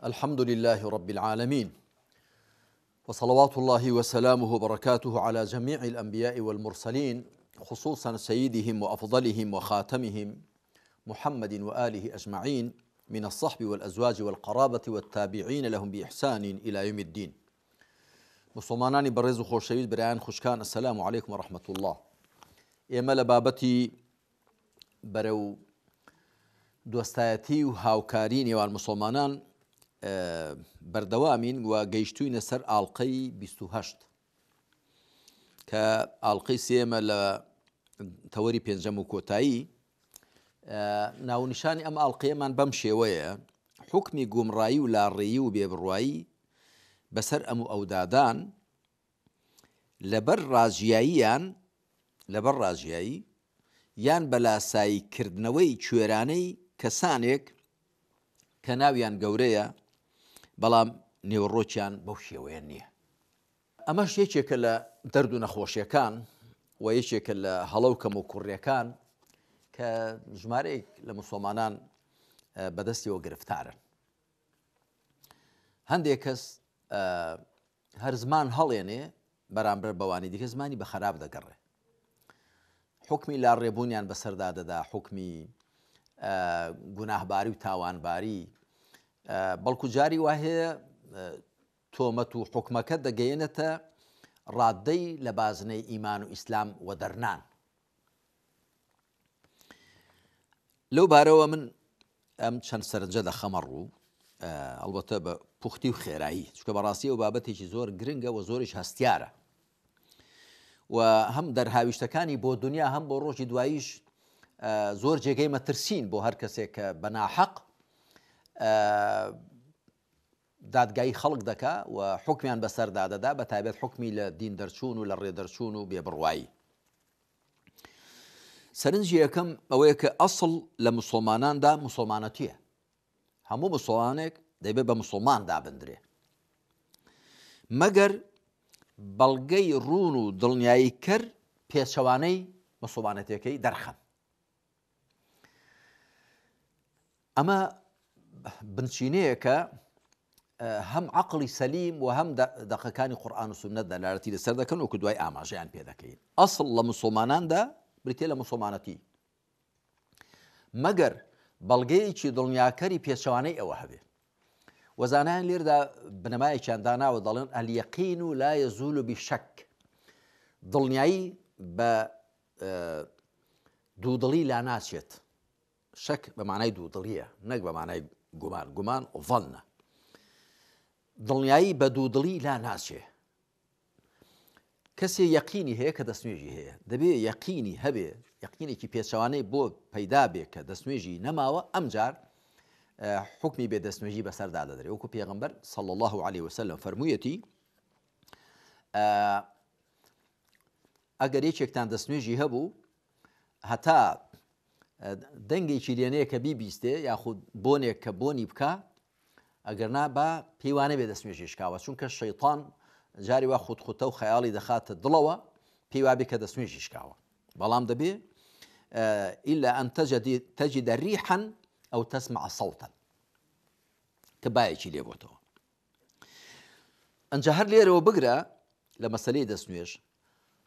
الحمد لله رب العالمين، وصلوات الله وسلامه وبركاته على جميع الأنبياء والمرسلين، خصوصا سيدهم وأفضلهم وخاتمهم محمد وآله أجمعين من الصحب والأزواج والقرابة والتابعين لهم بإحسان إلى يوم الدين. مسلمانانی بەڕێز و خۆشەویست برایان خوشکان، السلام عليكم ورحمة الله. ئێمە لە بابەتی بەرەو دۆستایەتی و هاوکاری نێوان مسلمانان بەردەوامین و گەیشتووینە سەر ئاڵلقەی 28 کە ئاڵلقەی سێمە لە تەوەری پێنجەم و کۆتایی. ناونیشانی ئەم ئاڵلقەیەمان بەم شێوەیە: حکمی گومڕایی و لاڕێیی و بێبڕوایی بەسەر ئەم و ئەودادان لەبەر ڕاژیایی یان بەلاساییکردنەوەی کوێرانەی کەسانێک کە ناویان گەورەیە بەڵام نێوەڕۆکیان بەو شێوەیە نییە. ئەمەش یەکێکە لە دەرد و نەخۆشیەکان و یەکێکە لە هەڵە و کەم و کوڕیەکان کە ژمارەیەک لە مسلمانان بەدەستیەوە گرفتارن. هەندێک کەس هەر زمان هەڵێنێ بەرامبەر بەوانی دیکە زمانی بە خەراب دەگەڕێ، حکمی لاڕێبوونیان بەسەردا دەدا، حکمی گوناهباری و تاوانباری، بەڵکو جاری وهەیە تۆمەت و حکمەکە دەگەیەنێتە ڕاددەی لە بازنەی ئیمان و ئیسلام و دەرنان. لەو بارەوە من ئەم چەند سەرنجە دەخەمە ڕوو، ئەڵبەتە بە پوختی و خێرایی، چونکە بەڕاستی ئەو بابەتێکی زۆر گرنگە و زۆریش هەستیارە و هەم دەرهاویشتەکانی بۆ دنیا هەم بۆ ڕۆژی دواییش زۆر جێگەی مەترسین بۆ هەر کەسێک کە بەناحەق دادگایی خەڵک دەکا و حکمیان بەسەردا دەدا، بە تایبەت حکمی لە دین دەرچوون و لە ڕێدەرچوون و بێبڕوایی. سەرنجی یەکەم ئەوەیە کە ئەسڵ لە مسلماناندا مسلمانەتیە، هەموو مسلمانێک دەبێت بە مسلمان دابدرێ، مەگەر بەڵگەی ڕوون و دڵنیایی کرد پێچەوانەی مسلمانەتەکەی دەرخەن. ئەمە بنچینەیە کە هەم عەقڵی سەلیم و هەم دەقەکانی قورئان و سوننەت دەلالەتی لەسەر دەکەن وەکو دوای ئاماژەیان پێ دەکەین. ئەسڵ لە مسلماناندا بریتێ لە مسلمانەتی، مەگەر بەڵگەیەکی دڵنیاکەری پێچەوانەی ئەوە هەبێ. وەزانایان لێردا بنەمایەکیان داناوە، دەڵێن ئەلیەقین و لا یەزول بشەک، دڵنیایی بە دوودڵی لا ناچێت. شەک بە معنای دوودڵیە، نەک بە معنای گومان. گومان ظەنە. دڵنیایی بە دوودڵی لا ناچێ. کەسێ یەقینی هەیە کە دەستنوێژی هەیە، دەبێ یەقینی هەبێ، یەقینێکی پێچەوانەی بۆ پەیدا بێ کە دەستنوێژی نەماوە، ئەمجار حکمی بێ دەستنوێژی بەسەردا دەدرێت. وەکو پێغەمبەر صلی الله عليه وسلم فەرموویەتی ئەگەر یەکێکتان دەستنوێژی هەبوو هەتا دەنگێکی لێنەیە کە بیبیستێ یاخود بۆنێک کە بۆنی بکە، ئەگەرنا بە پێیوانە بێ دەستنوێژی شکاوە، چونکە شەیطان جاری وا خوتخوتە و خەیاڵی دەخاتە دڵەوە پێی وابێ کە دەستنوێژی شکاوە، بەڵام دەبێ ئیلا ئەن تەجیدە ریحەن ئەو تەسمع سەوتەن، کە بایەکی لێ بۆتەوە. ئەنجا هەر لێرەوە بگرە لە مەسەلەی دەستنوێژ،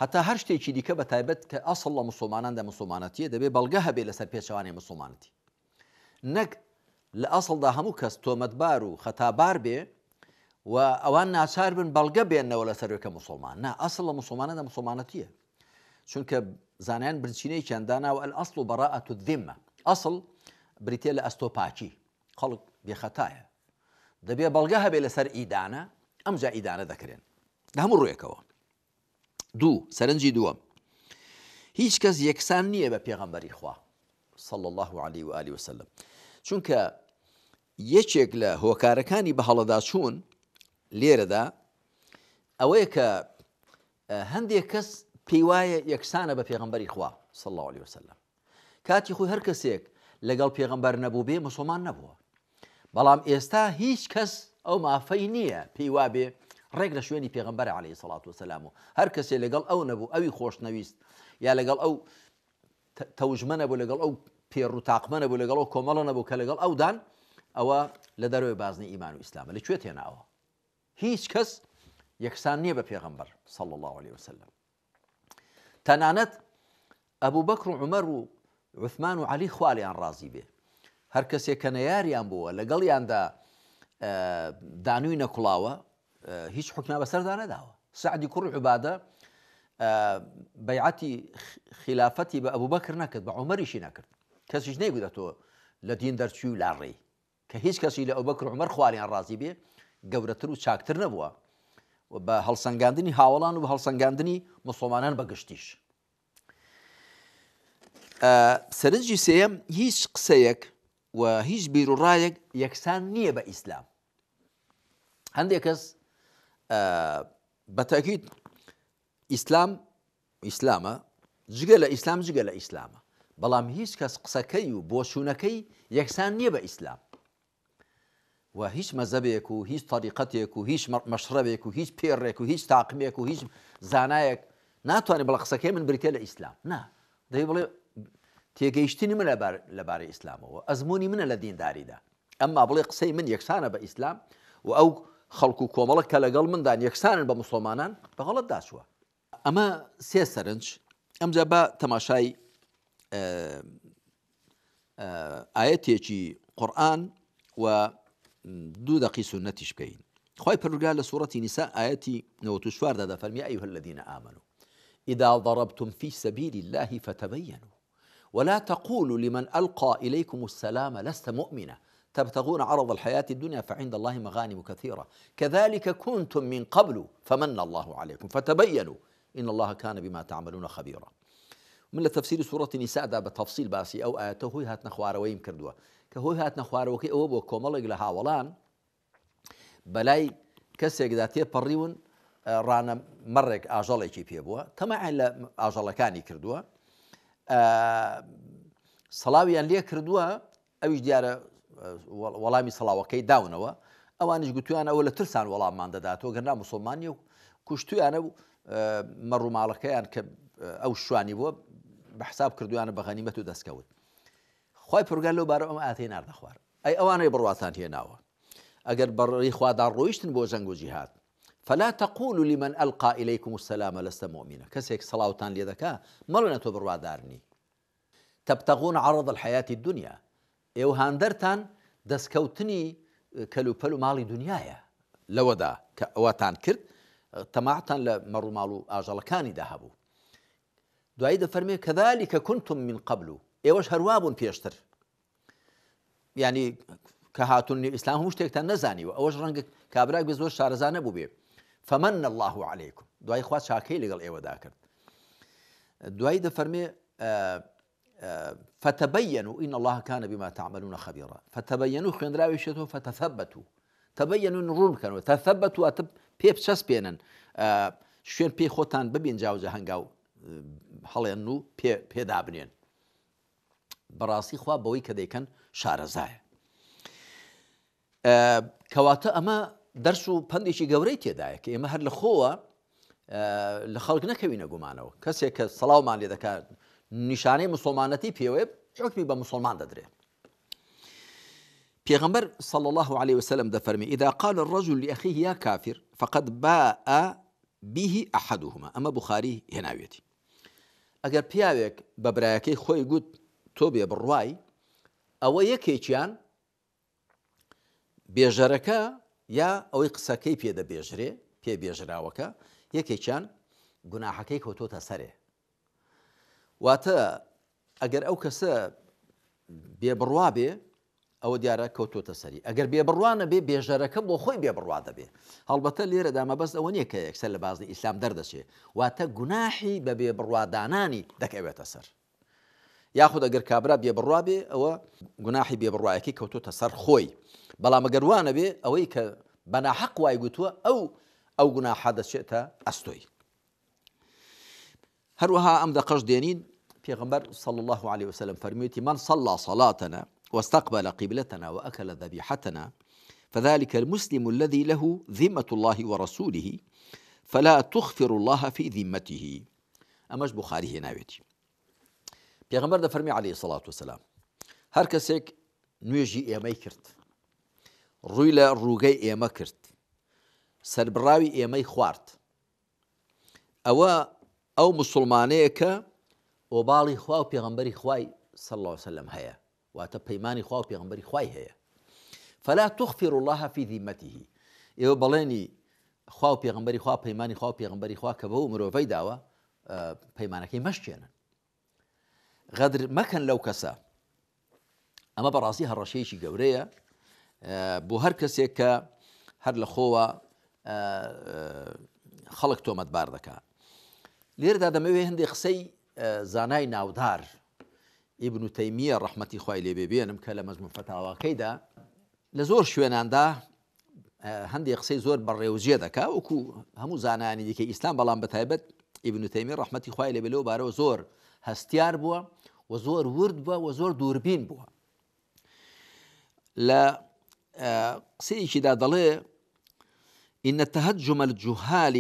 هەتا هەر شتێکی دیکە بە تایبەت کە ئەسڵ لە مسلماناندا مسلمانەتیە دەبێ بەڵگە هەبێ لەسەر پێچەوانەی مسلمانەتی، نەک لە ئەسڵدا هەموو کەس تۆمەتبار و خەتابار بێ و ئەوان ناچار بن بەڵگە بێننەوە لەسەرەکە مسلمان. نا، ئەسڵ لە مسلماناندا مسلمانەتیە، چونکە زانایان برچینەیەکیان داناوە ئەلئەسڵ بەڕاءەت الذمە، ئەسڵ بریتێ لە ئەستۆپاکی، خەڵک بێخەتایە، دەبێ بەڵگە هەبێ لەسەر ئیدانە، ئەمجا ئیدانە دەکرێن لە هەموو ڕوویەکەوە. دوو، سەرنجی دووەم، هیچ کەس یەکسان نییە بە پێغەمبەری خوا صلی الله عليه و آله وسلم، چونکە یەکێک لە هۆکارەکانی بە هەڵەداچوون لێرەدا ئەوەیە کە هەندێک کەس پێی وایە یەکسانە بە پێغەمبەری خوا صلی الله عليه وسلم، کاتی خۆی هەر کەسێک لەگەڵ پێغەمبەر نەبوو بێ مسلمان نەبووە، بەڵام ئێستا هیچ کەس ئەو مافەی نییە پێی وابێ ڕێک لە شوێنی پێغەمبەر عەلەیهی سەڵات وسەلام و هەر کەسێ لەگەڵ ئەو نەبوو، ئەوی خۆشنەویست یا لەگەڵ ئەو تەوژمە نەبوو، لەگەڵ ئەو پێڕوو تاقمە نەبوو، لەگەڵ ئەو کۆمەڵە نەبوو کە لەگەڵ ئەودان ئەوە لە دەروی بازنی ئیمان و ئیسلامە لەکوێ تێناوە هیچ کەس یەکسان نییە بە پێغەمبەر صلی الله عليه وسلم تەنانەت ئەبوو بەکر و عومەر و عوثمان و عەلی خوالیان ڕازی بێ هەر کەسێک کە نەیاریان بووە لەگەڵیاندا دانووی نەکوڵاوە هیچ حکما بەسەردا نەداوە سعدی کوڕ عوبادە بەیعەتی خلافەتی بە ئەبوو بەکر نەکرد بە عومەریشی نەکرد کەسیش نەیگوتەوە لە دین دەرچووی و لاڕێی کە هیچ کەسی لە ئەبوو بەکر و عومەر خوالیان ڕازی بێ گەورەتر و چاکتر نەبووە بە هەڵسەنگاندنی هاوڵان و بە هەڵسەنگاندنی مسڵمانان بەگشتیش سەرنجی سێیەم هیچ قسەیەک و هیچ بیر و ڕایەک یەکسان نییە بە ئیسلام هەندێک کەس بەتاکید ئیسلامە جگە لە ئیسلام جگە لە ئیسلامە بەڵام هیچ کەس قسەکەی و بۆچوونەکەی یەکسان نییە بە ئیسلام و هیچ مەزەبێک و هیچ تەریقەتێک و هیچ مەشرەبێک و هیچ پێڕێک و هیچ تاقمێک و هیچ زانایەک ناتوانێت بەڵە قسەکەی من بریتێ لە ئیسلام نا دەی بڵێ تێگەیشتنی منە لەبارەی ئیسلامەوە ئەزمموی منە لە دینداریدا ئەمما بڵێ قسەی من یەکسانە بە ئیسلام و ئەو خەڵکو و کۆمەڵک کە لەگەڵ مندان یەکسانن بە مسڵمانان بەغەڵەت داچووە ئەمە سێ سەرنج ئەمجا بە تەماشای ئاەتێکی قورئان و دوو دەقی سنەتیش بکەین خی پەروەردگار لە سوورەتی نیساء ئاەتی 94 دا دەفەرمێ ئەیها الذین آمنوا إذا ضربتم في سبيل الله فتبينوا ولا تقولوا لمن ألقى إليكم السلام لست مؤمنا تبتغون عرض الحياة الدنيا فعند الله مغانم كثيرة كذلك كنتم من قبل فمن الله عليكم فتبينوا إن الله كان بما تعملون خبيرا من تفسير سورة النساء دا بتفصيل باسي أو آياته هوي هاتنا خوارويم كردوا كهوي هاتنا خواروكي أو بو كومالك لها ولان بلاي كسيك ذاتي بريون رانا مرك آجاليكي بيبوا تماعي لآجالكاني كردوا سەڵاویان لێ کردووە ئەویش دیارە وەڵامی سەڵاوەکەی داونەوە ئەوانش گوتویان ئەوە لە ترسان وەڵاممان دەداتەوە گەرنا موسڵمانی و کوشتویانە و مەڕووماڵەکەیان کە ئەو شوانی بووە بە حساب کردویانە بە غەنیمەت و دەستکەوت خی پرگار لەو بارە ئەمە ئاتەی ناردە خوار ئەی ئەوانەی بڕواتان هێناوە ئەگەر بەڕێی خوادان ڕۆیشتن بۆ جەنگ و جیهاد فلا تقولوا لمن ألقى إليكم السلام لست مؤمنا كسيك صلاوتان ليدكا ملنا بروادارني تبتغون عرض الحياة الدنيا إيو هاندرتان دسكوتني كلو بلو مالي دنيايا لودا كواتان كرد تماعتان لمرو مالو آجالكاني دهبو دعيد فرمي كذلك كنتم من قبل إيوش هرواب بيشتر يعني كهاتون الإسلام مش تكتن نزاني وأوش رنگ كابراك بزوج شارزانه بو بيه فمن الله عليكم دعاي خوات شاكي لقل ايوه داكر دعاي دفرمي فتبينوا إن الله كان بما تعملون خبيرا فتبينوا خين راويشتو فتثبتوا تبينوا نرون كانوا تثبتوا أتب بيب شاس بينن شوين بي خوتان ببين جاو جهنگاو حالي انو بي دابنين براسي خوا بوي كديكن شارزاي کەواتە ئەمە دەرس و پندێکی گەورەی تێدایە کە ئێمە هەر لە خۆوە لە خەڵک نەکەوینە گومانەوە کەسێک کە سەڵاومان لێ دەکات نیشانەی مسڵمانەتی پێوێ حکمی بە مسلمان دەدرێت پێغەمبەر صلى الله عليه وسلم دەفەرمێ إذا قال الرجل لأخيه يا كافر فقد باء به أحدهما ئەمە بوخاری هێناوێتی ئەگەر پیاوێک بە برایەکەی خۆی گوت تۆ بێ بڕوای ئەوە یەکێکیان بێژەرەکە یا ئەوەی قسەکەی پێدەبێژرێ پێ بێژراوەکە یەکێکیان گوناحەکەی کەوتۆتە سەرێ واتە ئەگەر ئەو کەسە بێبڕوا بێ ئەوە دیارە کەوتۆتە سەری ئەگەر بێبڕوانە بێ بێژەرەکە بۆ خۆی بێبڕوا دەبێ هەڵبەتە لێرەدا مەبەست ئەوە نییە کە یەکسەر لە بازنی ئیسلام دەردەچێ واتە گوناحی بە بێبڕوادانانی دەکەوێتە سەر یاخود ئەگەر کابرا بێبڕوا بێ ئەوە گوناحی بێبڕوایەکەی کەوتۆتە سەر خۆی بەڵام ئەگەر وانە بێ ئەوەی کە بەناحەق وای گوتووە ئەو گوناحە دەچێتە ئەستۆی هەروەها ئەم دەقەش دێنین پێغەمبەر صلى الله عليه وسلم فرميتي من صلى صلاتنا واستقبل قبلتنا وأكل ذبيحتنا فذلك المسلم الذي له ذمة الله ورسوله فلا تخفر الله في ذمته أماش بخاري هناويتي پێغەمبەر دەفەرمێ عليه الصلاة والسلام هەر کەسێک نوێژی ئێمەی کرد ڕووی لە ڕووگەی ئێمە کرد سەربڕاوی ئێمەی خوارد ئەو مسلمانەیە کە ئۆباڵی خوا و پێغەمبەری خوای صلی الله عليه وسلم هەیە واتە پەیمانی خوا و پێغەمبەری خوای هەیە فلا تخفر الله في ذمته ئێوە بەڵێنی خوا و پێغەمبەری خوا پەیمانی خوا و پێغەمبەری خوا کە بەو مرۆڤەی داوە پەیمانەکەی مەشکێنن غەدر مەکەن لەو کەسە ئەمە بەڕاستی هەڕەشەیەکی گەورەیە بۆ هەر کەسێک کە هەر لە خۆوە خەڵک تۆمەتبار دەکات لێرەدا دەمەوێت هەندێک قسەی زانای ناودار ئیبن تەیمیە ڕەحمەتی خوای لێ بێبێنم کە لە مەزموون فەتاواکەیدا لە زۆر شوێناندا هەندێک قسەی زۆر بەڕێوەجێ دەکات وەکو هەموو زانایانی دیکەی ئیسلام بەڵام بەتایبەت ئیبن تەیمیە ڕەحمەتی خوای لێ بێ لەو بارەوە زۆر هەستیار بووە و زۆر ورد بووە و زۆر دووربین بووە لە قسەیەکیدا دەڵێ إن تهجم الجهال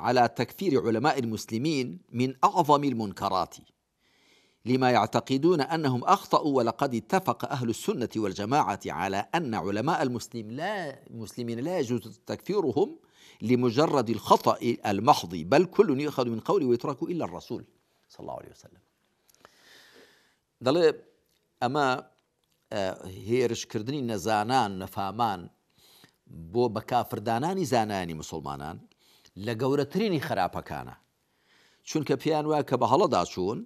على تكفير علماء المسلمين من أعظم المنكرات لما يعتقدون أنهم أخطأوا ولقد اتفق أهل السنة والجماعة على أن علماء المسلمين لا يجوز تكفيرهم لمجرد الخطأ المحض بل كل يؤخذ من قوله ويترك إلا الرسول صلى الله عليه وسلم دەڵێ ئەمە هێرشکردنی نەزانان نەفامان بۆ بەکافردانانی زانانی مسلمانان لە گەورەترینی خراپەکانە چونکە پێیان وایە کە بە هەڵەدا چوون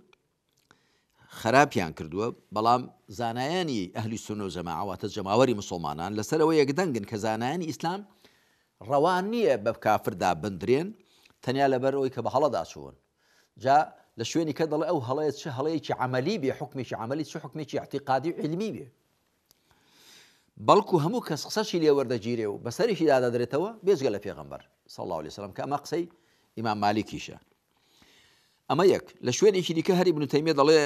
خراپیان کردووە بەڵام زانایانی ئەهلی سونە و جەماعە واتە جەماوەری مسلمانان لەسەرەوە یەکدەنگن کە زانایانی ئیسلام ڕەوان نییە بە کافردا بندرێن تەنیا لەبەرەوەی کە بە هەڵەدا چوون جا لە شوێنی کە دەڵێ ئەو هەڵەیە چه هەڵەیەکی عەمەلی بێ حکمێکی عەمەلی چه حکمێکی اعتیقادی و علمی بێ بەڵکو هەموو کەس قسەشی لێ وەردەگیرێ و بەسەریشی دادەدرێتەوە بێجگە لە پێغەمبەر صلی الله عليه وسلم کە ئەمە قسەی ئیمام مالیکیشە ئەمە یەک لە شوێنێکی دیکە هەر ئیبن تەیمیە دەڵێ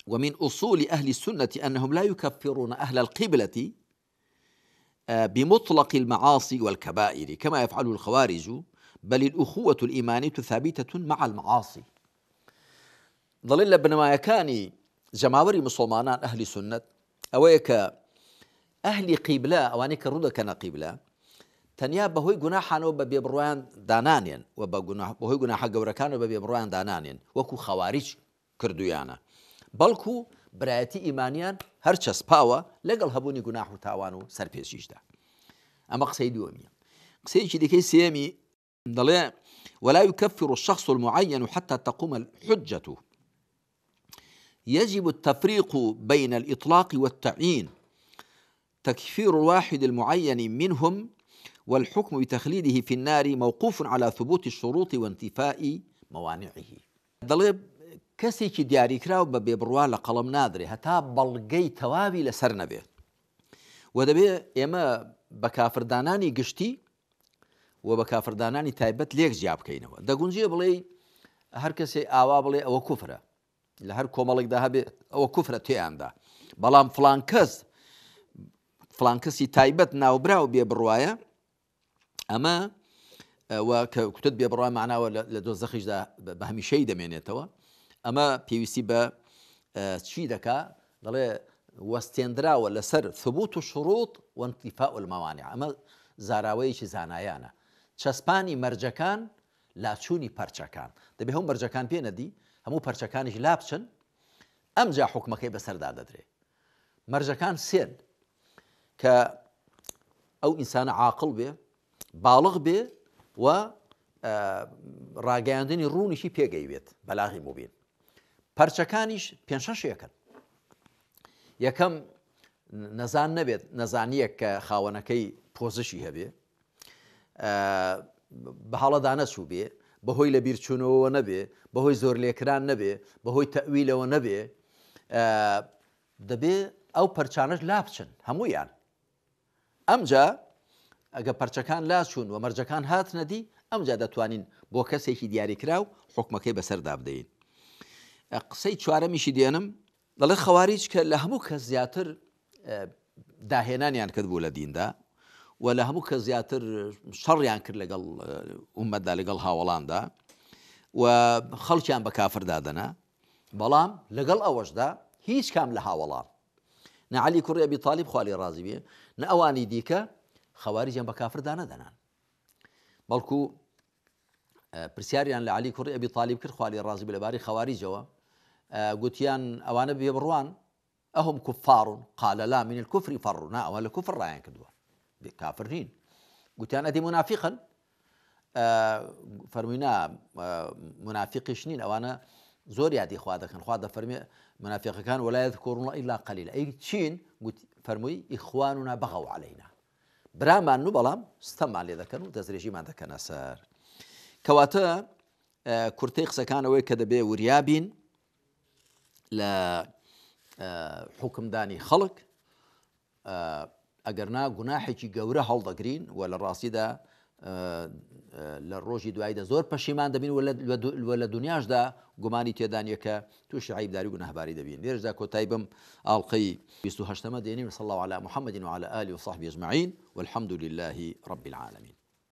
ومن أصول أهل السنة أنهم لا يكفرون أهل القبلة بمطلق المعاصي والكبائر كما يفعل الخوارج بل الأخوة الإيمانية ثابتة مع المعاصي ضلل بنمایەکانی جەماوەری مسلمانان ئەهلی سنت ئەوەیە کە ئەهلی قیبلە ئەوانەی کە ڕوودەکەنە قیبلە تەنیا بەهۆی گوناحانەوە بە بێبڕوایان دانانێن و بەهۆی گوناحە گەورەکانەوە بە بێبڕوایان دانانێن وەکو خەواریج کردویانە بەڵکو برایەتی ئیمانیان هەر چەسپاوە لەگەڵ هەبوونی گوناح و تاوان و سەرپێچیشدا ئەمە قسەی دووەمیە قسەیەکی دیکەی سێمی دەڵێ ولا يكفر الشخص المعين حتى تقوم الحجة يجب التفريق بين الإطلاق والتعيين تكفير الواحد المعين منهم والحكم بتخليده في النار موقوف على ثبوت الشروط وانتفاء موانعه دەڵێ کەسێکی دیاریکراو بە بێبڕوا لە قەڵەم نادرێ هەتا بەڵگەی تەواوی لەسەر نەبێت و دەبێ ئێمە بە کافردانانی گشتی و بە کافردانانی تایبەت لێک جیا بکەینەوە دەگونجێ بڵێ هەر کەسێ ئاوا بڵێ ئەوە کوفرە لە هەر کۆمەڵێکدا هەبێ ئەوە کوفرە تێیاندا بەڵام فڵان کەسی تایبەت ناوبرا و بێبڕوایە ئەمە کە کوتت بێبڕوای معناوە لە دۆزەخیشدا بە هەمیشەی دەمێنێتەوە ئەمە پێویستی بە چی دەکا دەڵێ وەستێنراوە لەسەر ثبوت و شروط وانتفاء الموانع ئەمە زاراوەیەکی زانایانە چەسپانی مەرجەکان لاچوونی پەرچەکان دەبێ هەموو مەرجەکان پێ نەدی هەموو پەرچەکانیش لا بچن ئەمجا حکمەکەی بەسەردا دەدرێ مەرجەکان سێن کە ئەو ئینسانە عاقڵ بێ باڵغ بێ و ڕاگەیاندنی ڕوونیشی پێگەیوێت بەلاغی مبین پەرچەکانیش پێنج شەشێکن یەکەم نەزان نەبێت نەزانیەک کە خاوەنەکەی پۆزشی هەبێ بە هەڵەدا نەچوو بێ بەهۆی لە بیرچوونەوە نەبێ بەهۆی زۆر لێکران نەبێ بەهۆی تەویلەوە نەبێ دەبێ ئەو پەرچانەش لا بچن هەموویان ئەمجا ئەگە پەرچەکان لاچوون و مەرجەکان هات نەدی ئەمجا دەتوانین بۆ کەسێکی دیاریکرا و حکمەکەی بەسەردا بدەین قسەی چوارەمیشی دێنم دەڵێ خەواریج کە لە هەموو کەس زیاتر داهێنانیان کرد بوو لە دیندا و لە هەموو کە زیاتر شەڕیان کرد لەگەڵ ئومەتدا لەگەڵ هاوڵاندا و خەڵکیان بە کافر دادەنا بەڵام لەگەڵ ئەوەشدا هیچ کام لە هاوڵان نعلي كري أبي طالب خوالي رازي بيه نأواني ديكا خوارج بكافر دانا دانان بلكو برسياريان لعلي كري أبي طالب كر خوالي رازي بالباري خوارجوا قوتيان أوانا بيبروان أهم كفار قال لا من الكفر فرنا ولا كفر رايان كدوا كافرين قوتيان أدي منافقا فرمينا منافق شنين أوانا زور يادي خواد فرمي منافق كان ولا يذكرون إلا قليلا أي تشين قلت فرمي إخواننا بغوا علينا براما أنه بلام استمع لذكروا تزريجي ما ذكرنا سار كواتا كورتيخ كان ويكذا بي وريابين لا حكم داني خلق أجرنا جناحي جورة هالدقرين ولا راسيدا للروجي دوایدا زۆر پەشیمان دەبین ولا دنیاشدا گومانی تێدان یەکە تووشی عیبداری و گونەهباری دەبین لێرەدا کۆتایی بم ئاڵلقەی 28ەمە دێنین وصلى الله على محمد وعلى آله وصحبه أجمعين والحمد لله رب العالمين.